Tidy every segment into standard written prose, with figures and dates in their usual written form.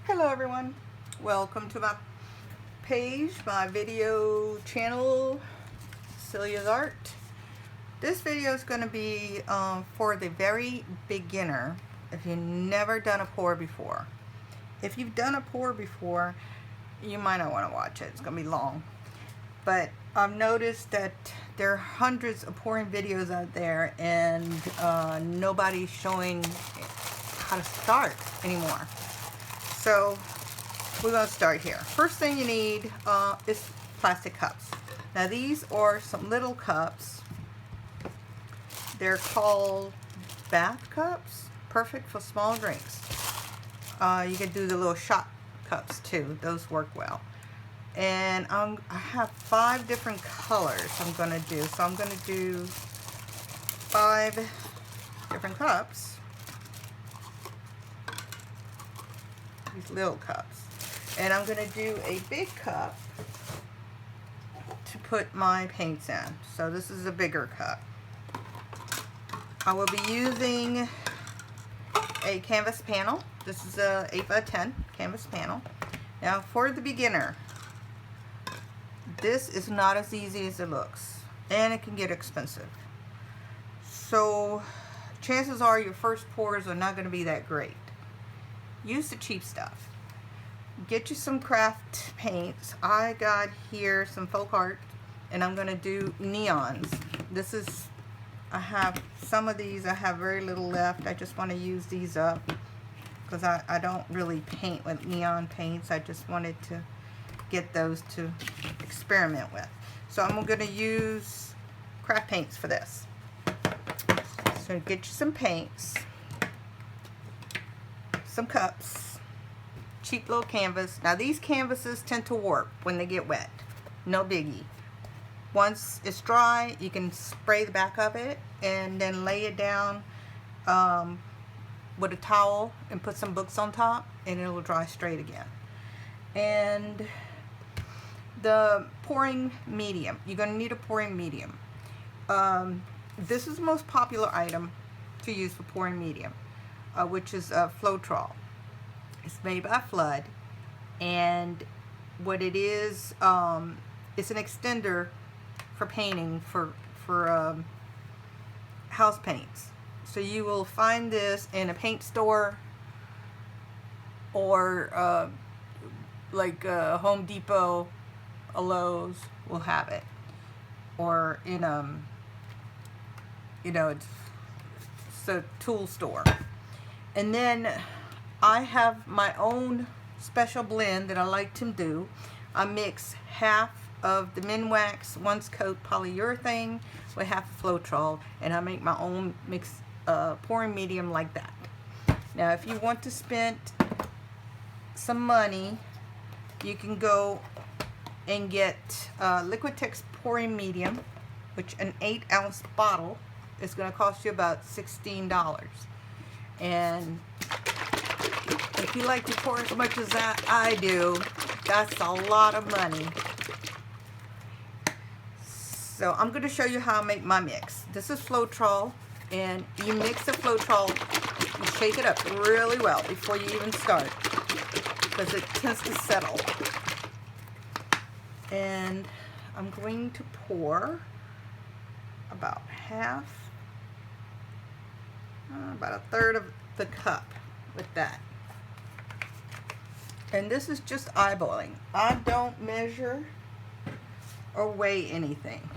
Hello everyone, welcome to my page, my video channel, Celia's Art. This video is going to be for the very beginner if you've never done a pour before. If you've done a pour before, you might not want to watch it, it's going to be long. But I've noticed that there are hundreds of pouring videos out there and nobody's showing how to start anymore. So we're going to start here. First thing you need is plastic cups. Now these are some little cups. They're called bath cups, perfect for small drinks. You can do the little shot cups too, those work well. And I have 5 different colors I'm going to do. So I'm going to do 5 different cups. These little cups, and I'm going to do a big cup to put my paints in. So this is a bigger cup. I will be using a canvas panel. This is a 8x10 canvas panel. Now for the beginner, this is not as easy as it looks, and it can get expensive. So chances are your first pours are not going to be that great. Use the cheap stuff. Get you some craft paints. I got here some folk art, and I'm going to do neons. This is, I have some of these, I have very little left. I just want to use these up because I don't really paint with neon paints. I just wanted to get those to experiment with. So I'm going to use craft paints for this. So get you some paints, some cups, cheap little canvas. Now these canvases tend to warp when they get wet. No biggie. Once it's dry, you can spray the back of it and then lay it down with a towel and put some books on top, and it will dry straight again. And the pouring medium. You're going to need a pouring medium. This is the most popular item to use for pouring medium. Which is a Floetrol. It's made by Flood, and what it is, it's an extender for painting for house paints. So you will find this in a paint store or like Home Depot, a Lowe's will have it, or in it's a tool store. And then I have my own special blend that I like to do. I mix half of the Minwax Once Coat polyurethane with half of Floetrol, and I make my own mix pouring medium like that. Now if you want to spend some money, you can go and get Liquitex pouring medium, which an 8-ounce bottle is going to cost you about $16. And if you like to pour as much as that I do, that's a lot of money. So I'm going to show you how I make my mix. This is Floetrol, and you mix the Floetrol, you shake it up really well before you even start, because it tends to settle. And I'm going to pour about half, about 1/3 of the cup with that. And this is just eyeballing. I don't measure or weigh anything.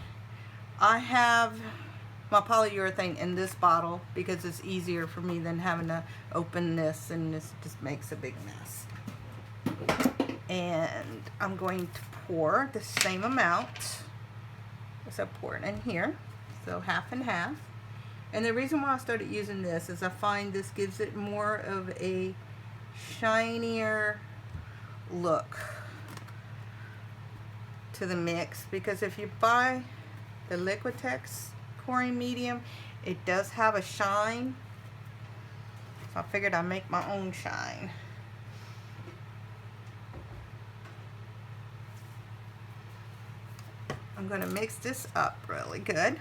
I have my polyurethane in this bottle because it's easier for me than having to open this, and this just makes a big mess. And I'm going to pour the same amount as I pour it in here, so half and half. And the reason why I started using this is I find this gives it more of a shinier look to the mix, because if you buy the Liquitex pouring medium, it does have a shine. So I figured I'd make my own shine. I'm going to mix this up really good.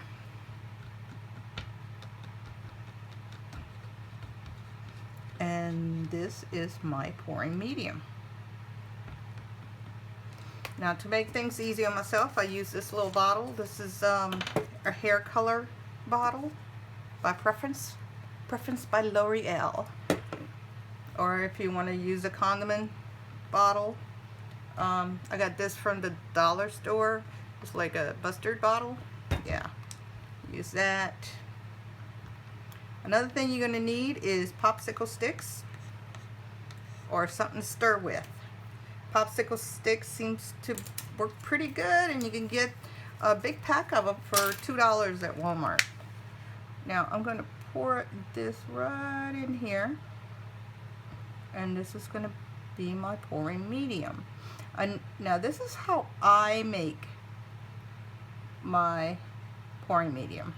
And And this is my pouring medium. Now, to make things easy on myself, I use this little bottle. This is a hair color bottle by Preference by L'Oreal. Or if you want to use a condiment bottle, I got this from the dollar store. It's like a mustard bottle. Yeah, use that. Another thing you're going to need is popsicle sticks or something to stir with. Popsicle sticks seems to work pretty good, and you can get a big pack of them for $2 at Walmart. Now I'm going to pour this right in here, and this is going to be my pouring medium. And now this is how I make my pouring medium.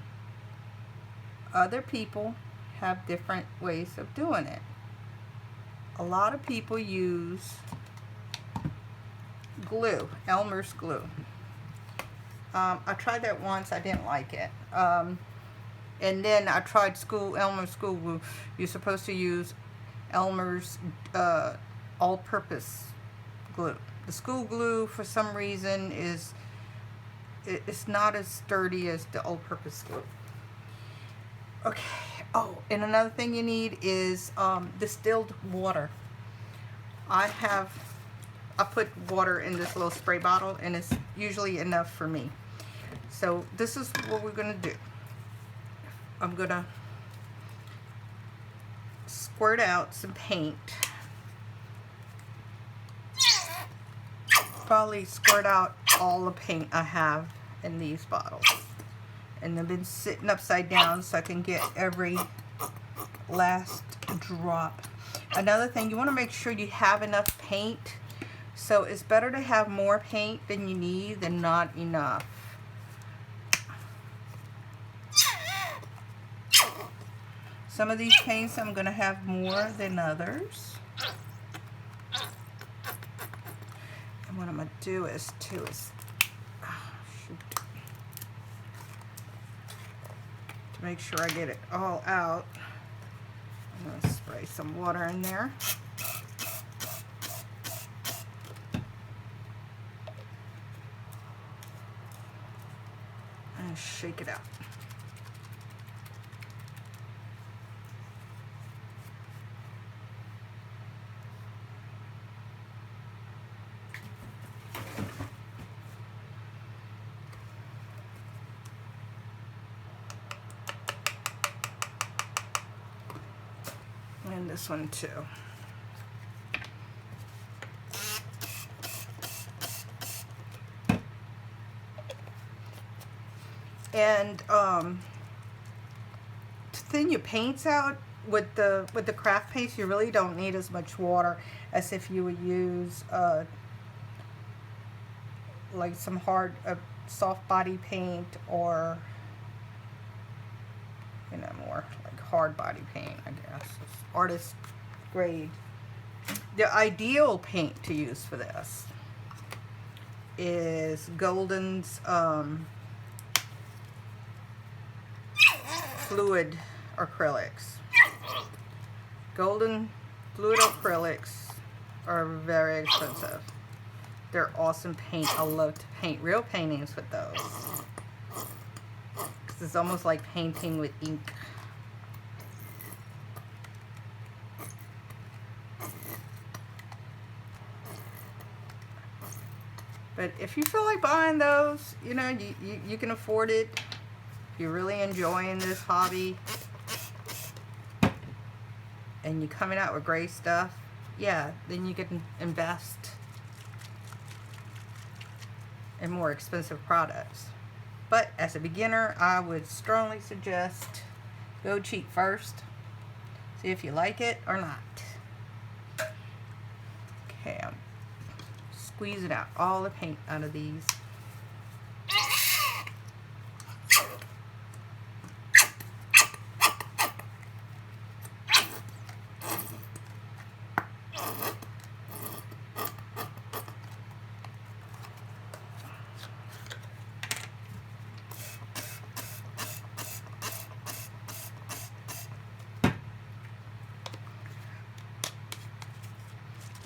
Other people have different ways of doing it. A lot of people use glue, Elmer's glue. I tried that once, I didn't like it. And then I tried Elmer's school glue. You're supposed to use Elmer's all-purpose glue. The school glue, for some reason, it's not as sturdy as the all-purpose glue. Okay. Oh, and another thing you need is distilled water. I put water in this little spray bottle, and it's usually enough for me. So this is what we're gonna do. I'm gonna squirt out some paint. Probably squirt out all the paint I have in these bottles. And they've been sitting upside down so I can get every last drop. Another thing, you want to make sure you have enough paint. So it's better to have more paint than you need than not enough. Some of these paints I'm going to have more than others. And what I'm going to do is to make sure I get it all out, I'm going to spray some water in there. And shake it out. And this one too. And to thin your paints out with the craft paints, you really don't need as much water as if you would use like some hard soft body paint, or more like hard body paint, I guess. It's artist grade. The ideal paint to use for this is Golden's fluid acrylics. Golden fluid acrylics are very expensive. They're awesome paint. I love to paint real paintings with those. It's almost like painting with ink. But if you feel like buying those, you can afford it. If you're really enjoying this hobby and you're coming out with great stuff, yeah, then you can invest in more expensive products. But as a beginner, I would strongly suggest go cheap first. See if you like it or not. Okay, I'm squeezing out all the paint out of these.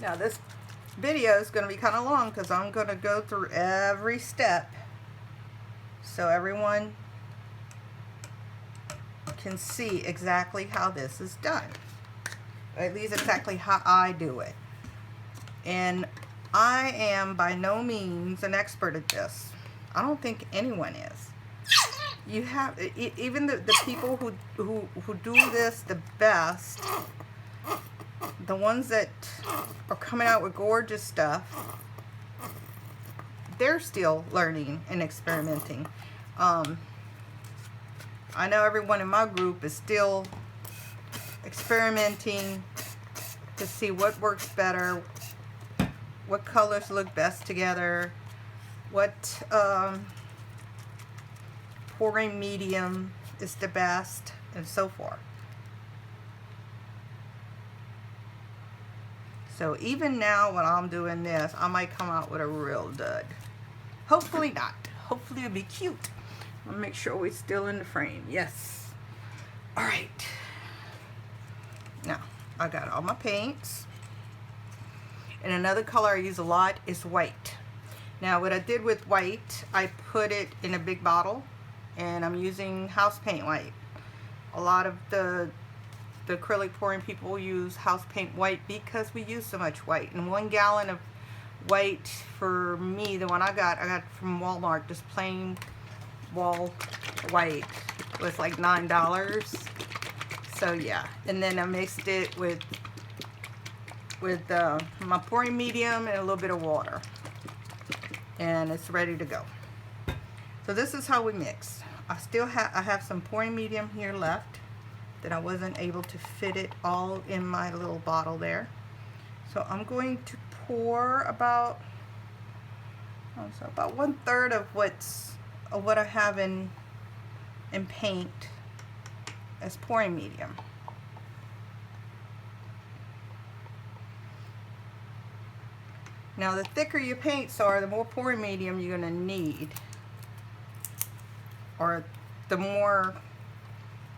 Now this video is going to be kind of long because I'm going to go through every step so everyone can see exactly how this is done. At least exactly how I do it. And I am by no means an expert at this. I don't think anyone is. You have, even the people who do this the best, the ones that are coming out with gorgeous stuff, they're still learning and experimenting. I know everyone in my group is still experimenting to see what works better, what colors look best together, what pouring medium is the best, and so forth. So even now when I'm doing this, I might come out with a real dud. Hopefully not. Hopefully it'll be cute. I'll make sure we're still in the frame. Yes. Alright. Now, I got all my paints. And another color I use a lot is white. Now what I did with white, I put it in a big bottle. And I'm using house paint white. A lot of the acrylic pouring people use house paint white because we use so much white. And 1 gallon of white for me, the one I got from Walmart, just plain wall white, was like $9. So yeah, and then I mixed it with my pouring medium and a little bit of water, and it's ready to go. So this is how we mix. I have some pouring medium here left that I wasn't able to fit it all in my little bottle there. So I'm going to pour about 1/3 of what I have in paint as pouring medium. Now the thicker your paints are, the more pouring medium you're going to need, or the more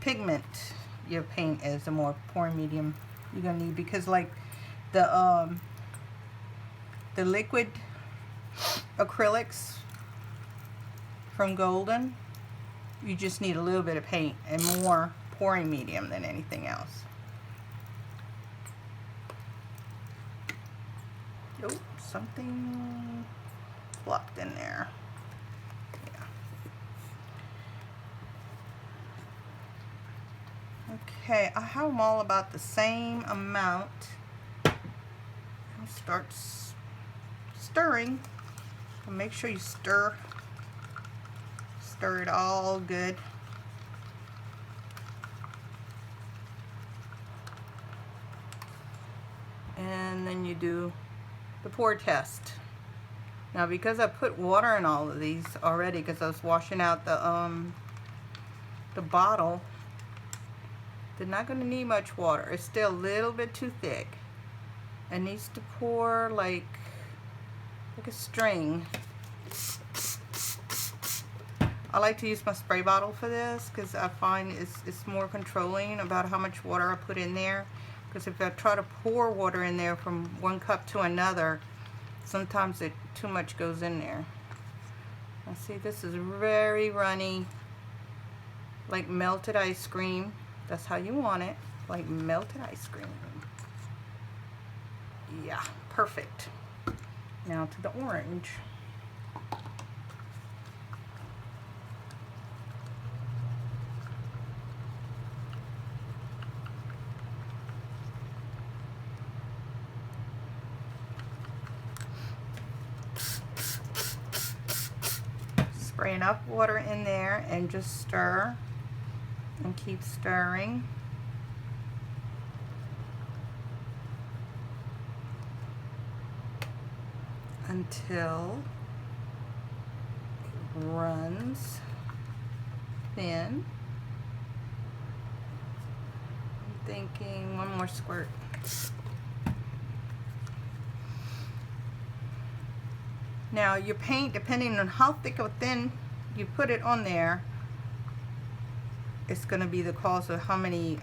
pigment your paint is, the more pouring medium you're going to need, because like the liquid acrylics from Golden, you just need a little bit of paint and more pouring medium than anything else. Oh, something flopped in there. Yeah. Okay, I have them all about the same amount. I'll start stirring. Make sure you stir it all good. And then you do the pour test. Now because I put water in all of these already, because I was washing out the bottle, they're not going to need much water. It's still a little bit too thick. It needs to pour like a string. I like to use my spray bottle for this because I find it's more controlling about how much water I put in there. Because if I try to pour water in there from 1 cup to another, sometimes too much goes in there. Now see, this is very runny, like melted ice cream. That's how you want it, like melted ice cream. Yeah, perfect. Now to the orange. Spray enough water in there and just stir and keep stirring. Until it runs thin. I'm thinking 1 more squirt. Now your paint, depending on how thick or thin you put it on there, it's going to be the cause of how many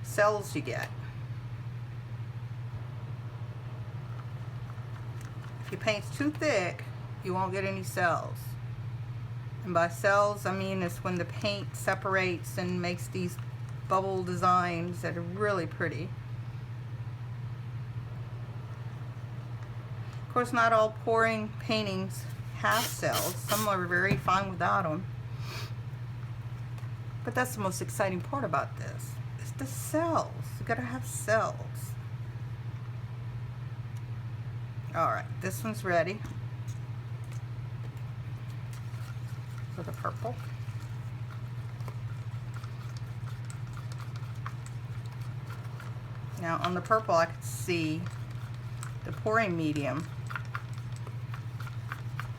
cells you get. your paint's too thick, you won't get any cells. And by cells, I mean it's when the paint separates and makes these bubble designs that are really pretty. Of course, not all pouring paintings have cells. Some are very fine without them. But that's the most exciting part about this. It's the cells. You gotta have cells. Alright, this one's ready for the purple. Now on the purple I can see the pouring medium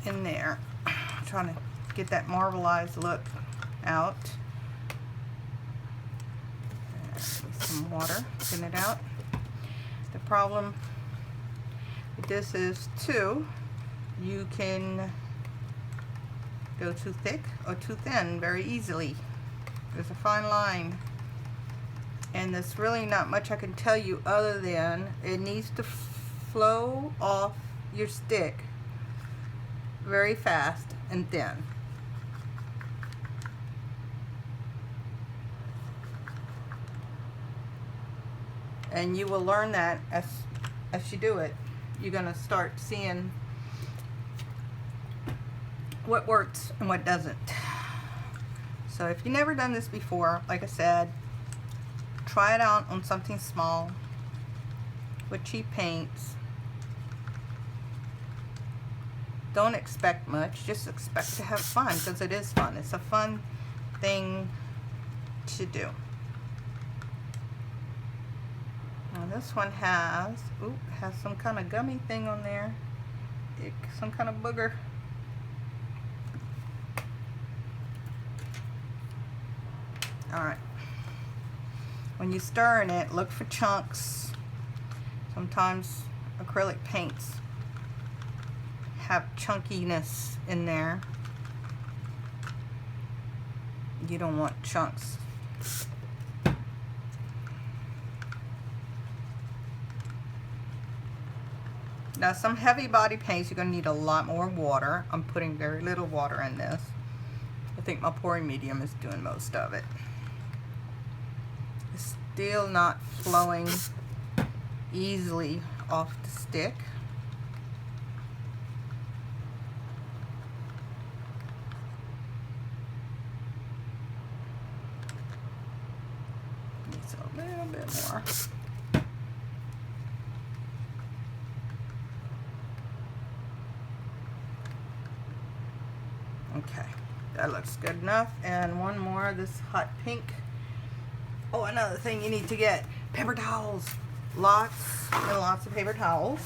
in there. I'm trying to get that marbleized look out. Some water, getting it out. The problem with this is too, you can go too thick or too thin very easily. There's a fine line, and there's really not much I can tell you other than it needs to flow off your stick very fast and thin. And you will learn that as you do it. You're going to start seeing what works and what doesn't. So if you've never done this before, like I said, try it out on something small with cheap paints. Don't expect much, just expect to have fun, because it is fun. It's a fun thing to do. Now this one has some kind of gummy thing on there, some kind of booger. Alright, when you stir in it, look for chunks. Sometimes acrylic paints have chunkiness in there. You don't want chunks. Now some heavy body paints, you're going to need a lot more water. I'm putting very little water in this. I think my pouring medium is doing most of it. It's still not flowing easily off the stick. Needs a little bit more. Okay, that looks good enough. And one more, this hot pink. Oh, another thing you need to get, paper towels. Lots and lots of paper towels.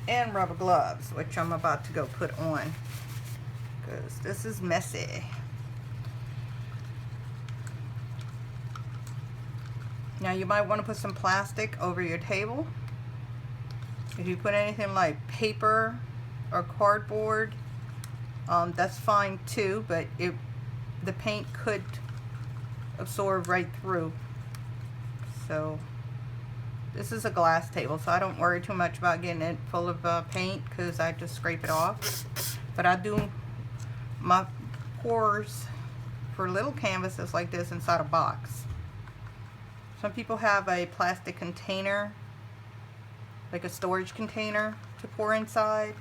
And rubber gloves, which I'm about to go put on, because this is messy. Now you might want to put some plastic over your table. If you put anything like paper or cardboard, that's fine too, but the paint could absorb right through. So this is a glass table, so I don't worry too much about getting it full of paint, because I just scrape it off. But I do my pours for little canvases like this inside a box. Some people have a plastic container, like a storage container, to pour inside.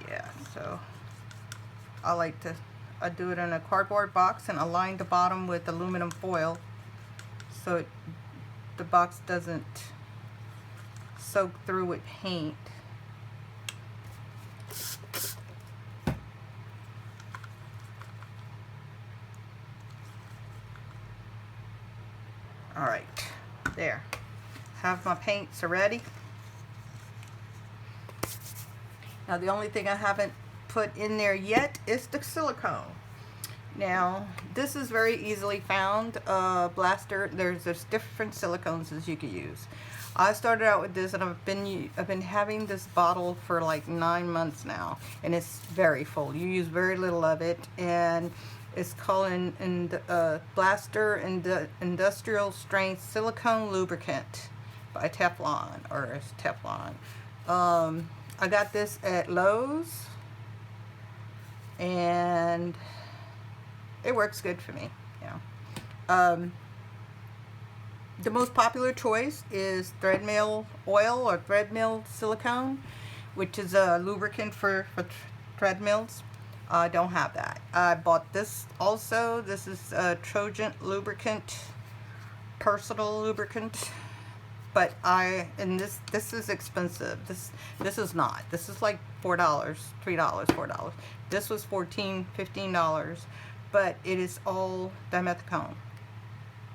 Yeah, so I do it in a cardboard box, and I line the bottom with aluminum foil so the box doesn't soak through with paint. Alright, there. Have my paints ready. Now the only thing I haven't put in there yet is the silicone. Now this is very easily found. Blaster, there's different silicones as you could use. I started out with this, and I've been having this bottle for like 9 months now, and it's very full. You use very little of it, and It's called Blaster Industrial Strength Silicone Lubricant by Teflon, or it's Teflon. I got this at Lowe's, and it works good for me. The most popular choice is thread mill oil or thread mill silicone, which is a lubricant for thread mills. I don't have that. I bought this also. This is a Trojan lubricant, personal lubricant. But this is expensive. This is not. This is like $4, $3, $4. This was $14, $15, but it is all dimethicone.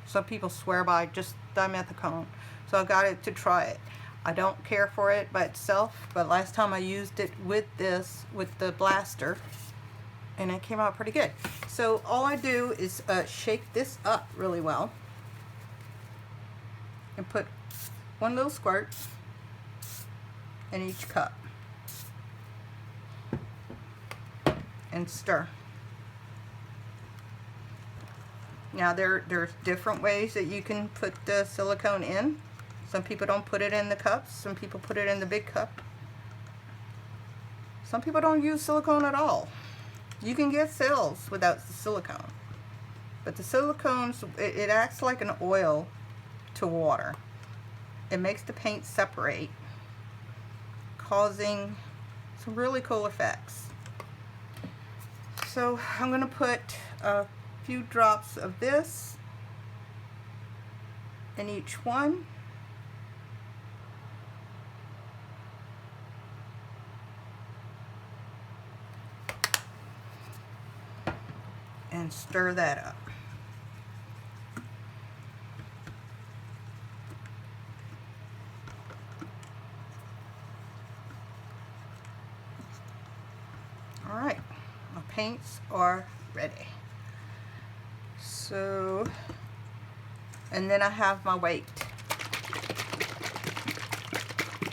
Some people swear by just dimethicone, so I got it to try it. I don't care for it by itself, but last time I used it with the blaster, and it came out pretty good. So all I do is shake this up really well and put one little squirt in each cup and stir. Now there's different ways that you can put the silicone in. Some people don't put it in the cups. Some people put it in the big cup. Some people don't use silicone at all. You can get cells without the silicone. But the silicones, it acts like an oil to water. It makes the paint separate, causing some really cool effects. So I'm going to put a few drops of this in each one. And stir that up. All right, my paints are ready. So, and then I have my weight.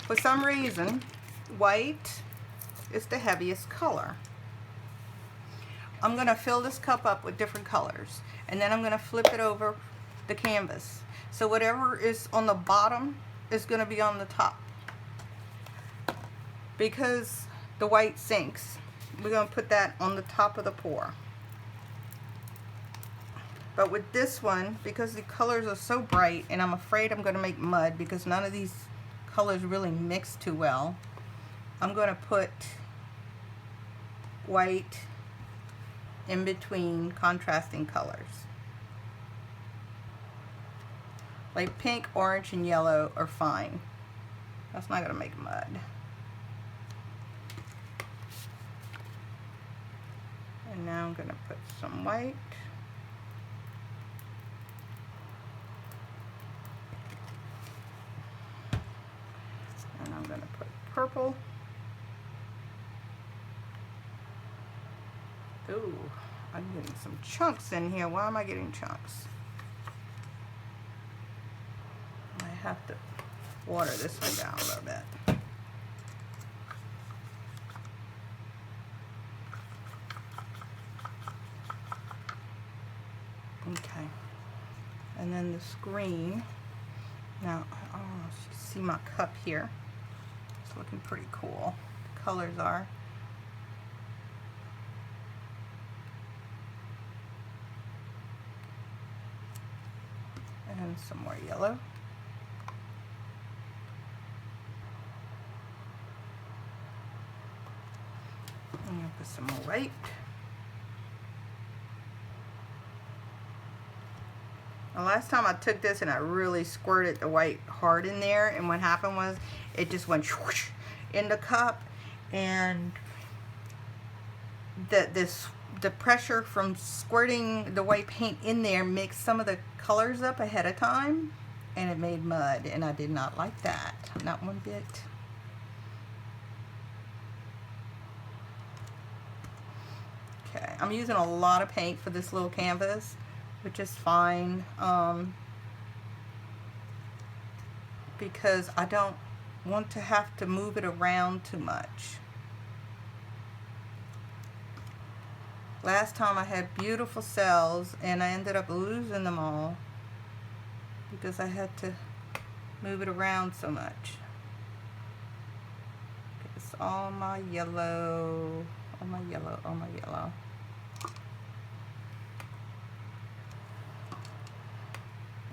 For some reason, white is the heaviest color. I'm going to fill this cup up with different colors, and then I'm going to flip it over the canvas. So whatever is on the bottom is going to be on the top. Because the white sinks, we're going to put that on the top of the pour. But with this one, because the colors are so bright, and I'm afraid I'm going to make mud because none of these colors really mix too well, I'm going to put white in between contrasting colors. Like pink, orange, and yellow are fine. That's not going to make mud. And now I'm going to put some white. And I'm going to put purple. Ooh, I'm getting some chunks in here. Why am I getting chunks? I have to water this one down a little bit. Okay. And then this green. Now, I don't know if you can see my cup here. It's looking pretty cool. The colors are. And some more yellow. I'm going to put some more white. The last time I took this and I really squirted the white hard in there, and what happened was it just went whoosh in the cup, and the pressure from squirting the white paint in there mixed some of the colors up ahead of time, and it made mud, and I did not like that, not one bit. Okay, I'm using a lot of paint for this little canvas, which is fine, because I don't want to have to move it around too much. Last time I had beautiful cells and I ended up losing them all because I had to move it around so much. It's all my yellow, all my yellow, all my yellow.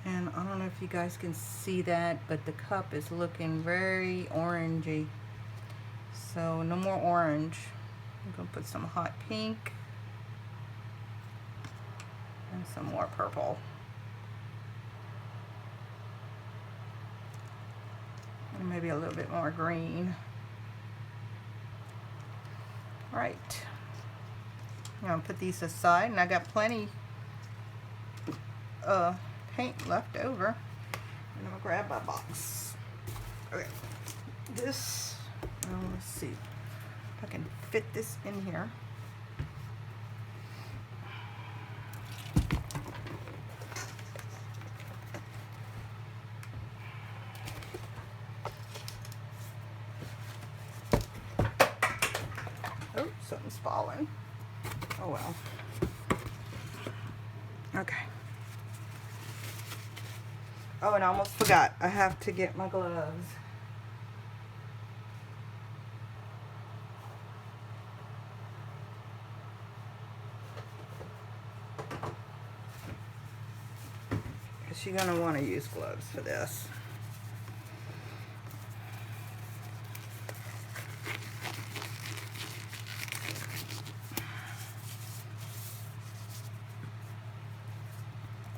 And I don't know if you guys can see that, but the cup is looking very orangey. So no more orange. I'm gonna put some hot pink and some more purple. And maybe a little bit more green. Right. I'm gonna put these aside, and I got plenty paint left over. And I'm gonna grab my box. Okay. This, let's see if I can fit this in here. Oh, something's falling. Oh well. Okay. Oh, and I almost forgot. I have to get my gloves. Because you're going to want to use gloves for this.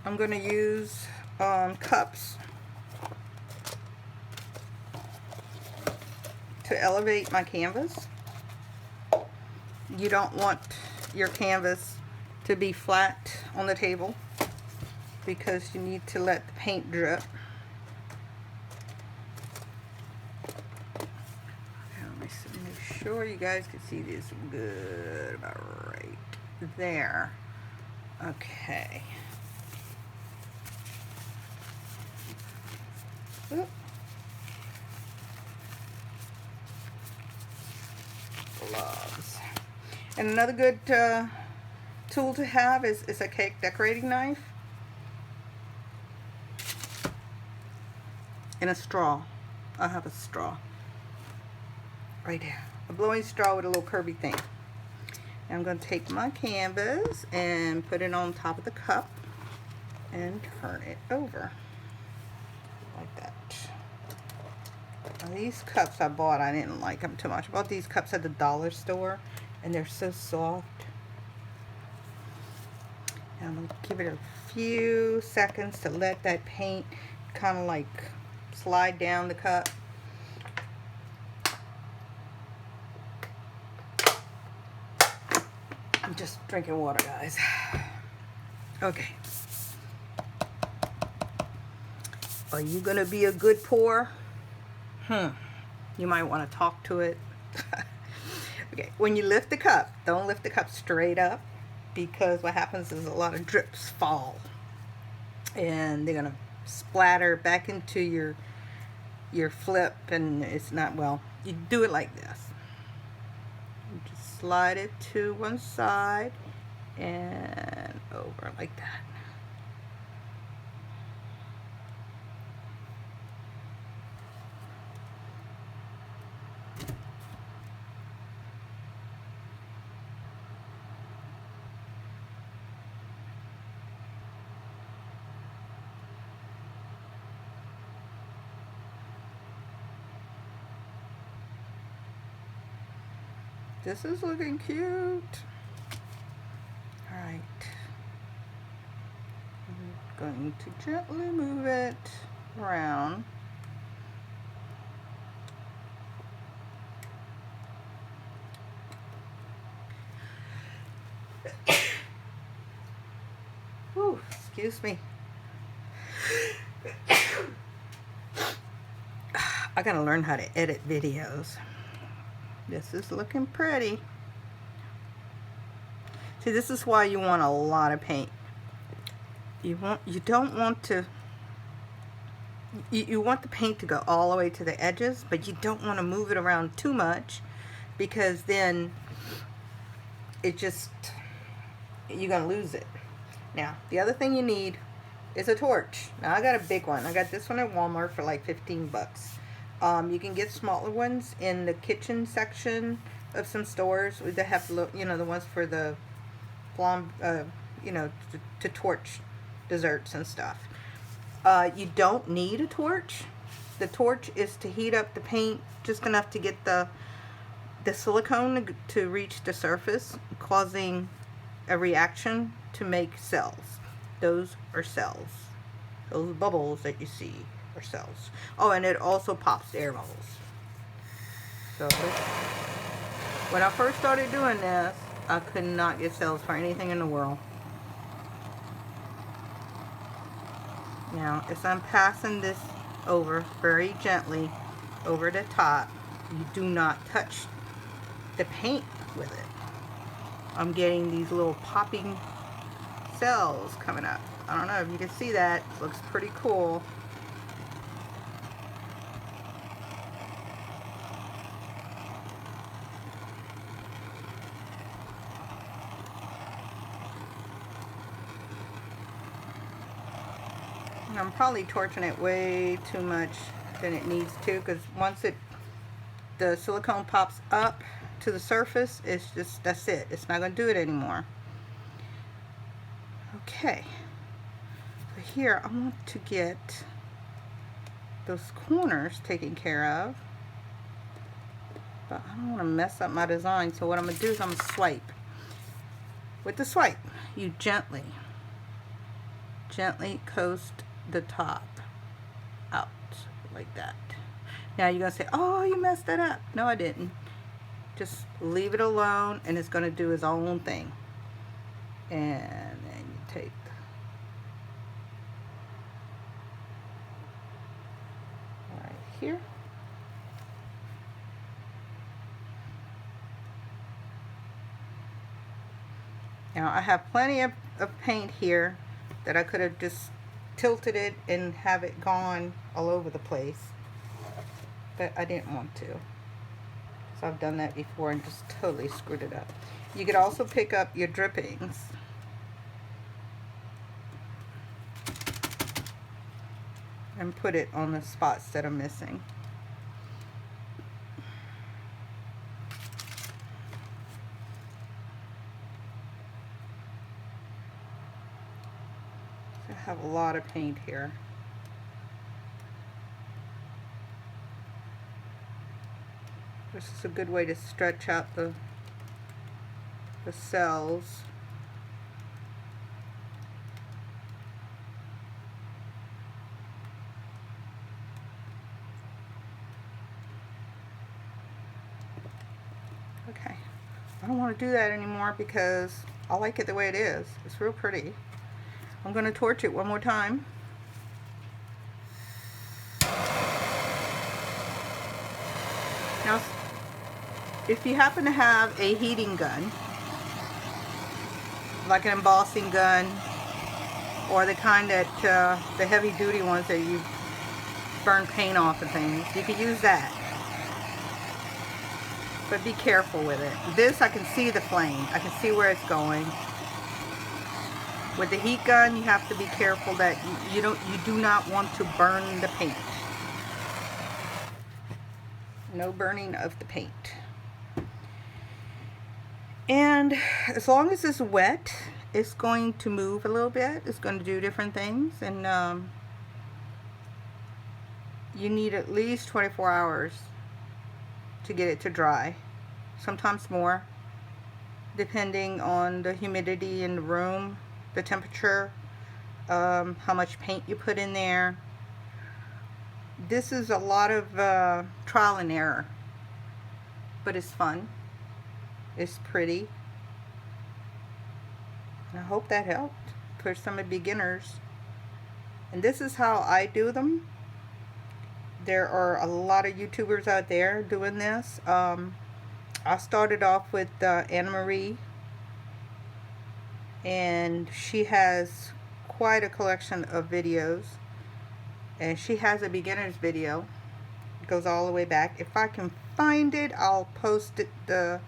I'm going to use cups to elevate my canvas. You don't want your canvas to be flat on the table because you need to let the paint drip. Let me make sure you guys can see this good, about right there. Okay. Oop. Gloves. And another good tool to have is a cake decorating knife and a straw. I have a straw right there, a blowing straw with a little curvy thing. And I'm going to take my canvas and put it on top of the cup and turn it over like that. Now these cups I bought, I didn't like them too much. I bought these cups at the dollar store and they're so soft. And I'm going to give it a few seconds to let that paint kind of like slide down the cup. I'm just drinking water, guys. Okay. Are you going to be a good pour? You might want to talk to it. Okay, when you lift the cup, don't lift the cup straight up, because what happens is a lot of drips fall and they're going to splatter back into your flip, and it's not, well, you do it like this. You just slide it to one side and over like that. This is looking cute. Alright. I'm going to gently move it around. Whew, excuse me. I gotta learn how to edit videos. This is looking pretty. See, this is why you want a lot of paint. You don't want to, you want the paint to go all the way to the edges, but you don't want to move it around too much, because then it just you're gonna lose it. Now, the other thing you need is a torch. Now, I got a big one. I got this one at Walmart for like 15 bucks. You can get smaller ones in the kitchen section of some stores. They have, you know, the ones for the flam, you know, to torch desserts and stuff. You don't need a torch. The torch is to heat up the paint just enough to get the silicone to reach the surface, causing a reaction to make cells. Those are cells. Those bubbles that you see are cells. Oh, and it also pops air bubbles. So when I first started doing this, I could not get cells for anything in the world. Now, as I'm passing this over very gently over the top, you do not touch the paint with it. I'm getting these little popping cells coming up. I don't know if you can see that. It looks pretty cool. And I'm probably torching it way too much than it needs to, because once the silicone pops up to the surface, it's just, that's it. It's not going to do it anymore. Okay. So here I want to get those corners taken care of, but I don't want to mess up my design. So what I'm going to do is I'm going to swipe. With the swipe, you gently coast the top out like that. Now you're going to say, oh, you messed that up. No, I didn't. Just leave it alone, and it's going to do its own thing. And then you take right here. Now I have plenty of paint here that I could have just tilted it and have it gone all over the place, but I didn't want to. So I've done that before and just totally screwed it up. You could also pick up your drippings and put it on the spots that are missing. I have a lot of paint here. This is a good way to stretch out the cells. Okay, I don't want to do that anymore because I like it the way it is. It's real pretty. I'm going to torch it one more time. Now, if you happen to have a heating gun, like an embossing gun, or the kind that, the heavy duty ones that you burn paint off of things, you can use that. But be careful with it. This, I can see the flame. I can see where it's going. With the heat gun, you have to be careful that you do not want to burn the paint. No burning of the paint. And as long as it's wet, it's going to move a little bit. It's going to do different things, and you need at least 24 hours to get it to dry. Sometimes more, depending on the humidity in the room, the temperature, how much paint you put in there. This is a lot of trial and error, but it's fun. It's pretty. And I hope that helped for some beginners. And this is how I do them. There are a lot of YouTubers out there doing this. I started off with Anna Marie, and she has quite a collection of videos, and she has a beginner's video. It goes all the way back. If I can find it, I'll post it, the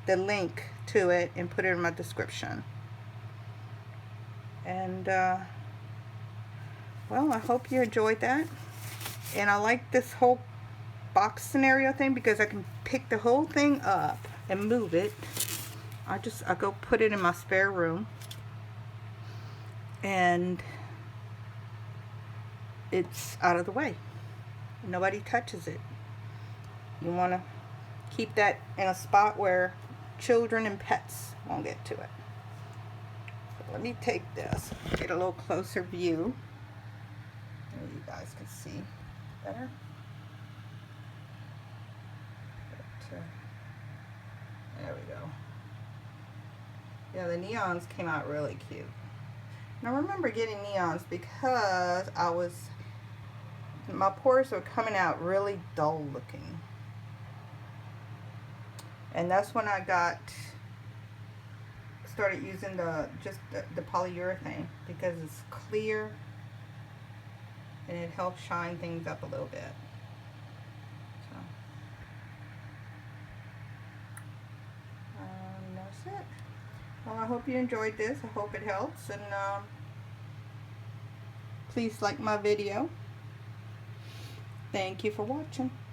link to it, and put it in my description. And well, I hope you enjoyed that. And I like this whole box scenario thing because I can pick the whole thing up and move it. I go put it in my spare room, and it's out of the way. Nobody touches it. You want to keep that in a spot where children and pets won't get to it. So let me take this, get a little closer view. Maybe you guys can see better. There we go. Yeah, the neons came out really cute. And I remember getting neons because my pores were coming out really dull looking. And that's when I started using the polyurethane, because it's clear and it helps shine things up a little bit. So, that's it. Well, I hope you enjoyed this. I hope it helps, and please like my video. Thank you for watching.